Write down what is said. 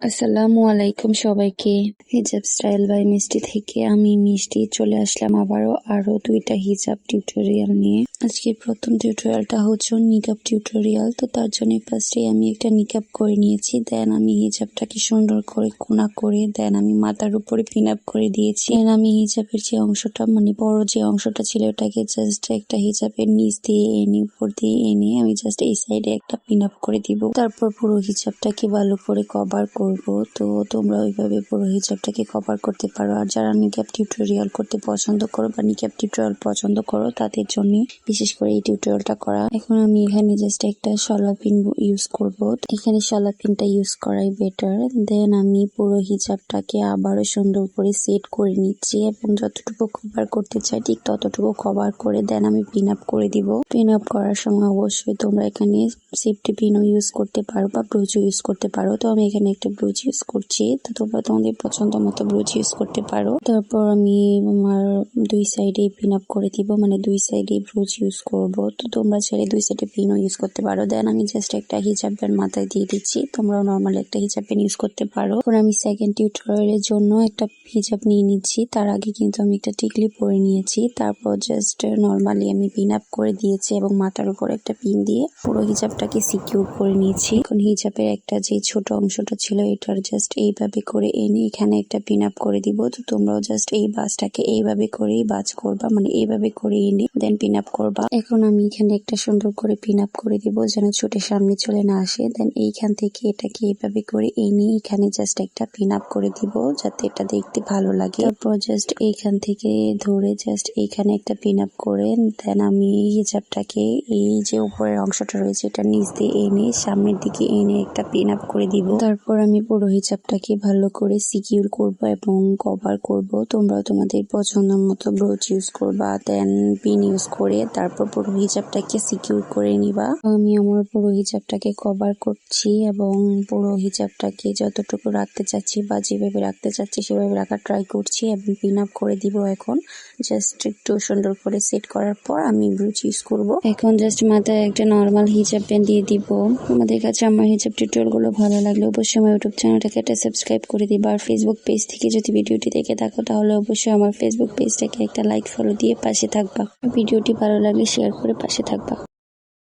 আসসালামু আলাইকুম সবাইকে। হিজাব স্টাইল বাই মিষ্টি থেকে আমি মিষ্টি চলে আসলাম আরো 2টা হিজাব টিউটোরিয়াল নিয়ে। আজকের প্রথম টিউটোরিয়ালটা হচ্ছে নিকাব টিউটোরিয়াল। তো তার জন্য ফার্স্টে আমি একটা নিকাব করে নিয়েছি, দেন আমি হিজাবটাকে সুন্দর করে কোনা করে দেন আমি মাথার উপরে পিন আপ করে দিয়েছি। দেন আমি হিজাবের যে অংশটা বড় যে অংশটা ছিল ওটাকে জাস্ট একটা হিজাবের নিচ দিয়ে এনে উপর দিয়ে এনে আমি জাস্ট এই সাইডে একটা পিন আপ করে দিব। তারপর পুরো হিজাবটাকে ভালো করে কভার করব। তো তোমরা ওইভাবে পুরো হিজাবটাকে কভার করতে পারো। আর যারা নিকাব টিউটোরিয়াল করতে পছন্দ করো বা নিকাব টিউটোরিয়াল পছন্দ করো তাদের জন্য বিশেষ করে এই টিউটোরিয়ালটা করা। এখন আমি এখানে জাস্ট একটা শলা পিন ইউজ করব। এখানে শলা পিনটা ইউজ করাই বেটার। দেন আমি পুরো হিজাবটাকে আবারও সুন্দর করে সেট করে নিচ্ছি এবং যতটুকু কভার করতে চাই ঠিক ততটুকু কভার করে দেন আমি পিন আপ করে দিব। পিন আপ করার সময় অবশ্যই তোমরা এখানে সেফটি পিনও ইউজ করতে পারো বা ব্রুচও ইউজ করতে পারো। তো আমি এখানে একটা ব্রুচ ইউজ করছি, তো তোমরা তোমাদের পছন্দ মতো ব্রুচ ইউজ করতে পারো। তারপর আমি আমার দুই সাইডে পিন আপ করে দিব, দুই সাইডে ব্রুচ ইউজ করব। তো তোমরা চাইলে দুই সাইডে পিনও ইউজ করতে পারো। দেন আমি জাস্ট একটা হিজাবের মাথায় দিয়ে দিচ্ছি, তোমরাও নর্মালি একটা হিজাব পেন ইউজ করতে পারো। এখন আমি সেকেন্ড টিউটোরিয়ালের জন্য একটা হিজাব নিয়ে নিচ্ছি। তার আগে কিন্তু আমি একটা টিকলি পরে নিয়েছি। তারপর জাস্ট নর্মালি আমি পিন আপ করে দিয়েছি এবং মাথার উপর একটা পিন দিয়ে পুরো হিজাবটাকে সিকিউর করে নিয়েছি। এখন হিজাবের একটা যে ছোট অংশটা ছিল এটার জাস্ট এইভাবে করে এনে এখানে একটা পিন আপ করে দিব। তো তোমরাও জাস্ট এই বাজটাকে এইভাবে করেই বাজ করবা, এইভাবে করে এনে দেন পিন আপ করবা। এখন আমি এখানে একটা সুন্দর করে পিন আপ করে দিব যেন ছুটে সামনে চলে না আসে। দেন এইখান থেকে এটাকে এইভাবে করে এনে এখানে জাস্ট একটা পিন আপ করে দিব যাতে এটা দেখতে ভালো লাগে। তারপর জাস্ট এইখান থেকে ধরে জাস্ট এইখানে একটা পিন আপ করে দেন আমি হিজাবটাকে এই যে উপরের অংশটা রয়েছে এটা নিচ দিয়ে এনে সামনের দিকে এনে একটা পিন আপ করে দিব। তারপর আমি পুরো হিজাবটাকে ভালো করে সিকিউর করব এবং কভার করব। তোমরাও তোমাদের পছন্দ মতো ব্রোচ ইউজ করবা, দেন পিন ইউজ করে তারপর পুরো হিজাবটাকে সিকিউর করে নিবা। আমি আমার পুরো হিজাবটাকে কভার করছি এবং পুরো হিজাবটাকে যতটুকু রাখতে চাচ্ছি বা যেভাবে রাখতে চাচ্ছি সেভাবে রাখার ট্রাই করছি এবং পিন আপ করে দিব। এখন জাস্ট একটু সুন্দর করে সেট করার পর আমি ব্রুচ ইউজ করব। এখন জাস্ট মাথায় একটা নর্মাল হিজাব পেন দিয়ে দিব। আমাদের কাছে আমার হিজাব টিউটোরিয়াল গুলো ভালো লাগলে অবশ্যই আমার ইউটিউব চ্যানেলটাকে একটা সাবস্ক্রাইব করে দিবা। আর ফেসবুক পেজ থেকে যদি ভিডিওটি দেখে থাকো তাহলে অবশ্যই আমার ফেসবুক পেজটাকে একটা লাইক ফলো দিয়ে পাশে থাকবা। ভিডিওটি ভালো লাগলে শেয়ার করে পাশে থাকবা।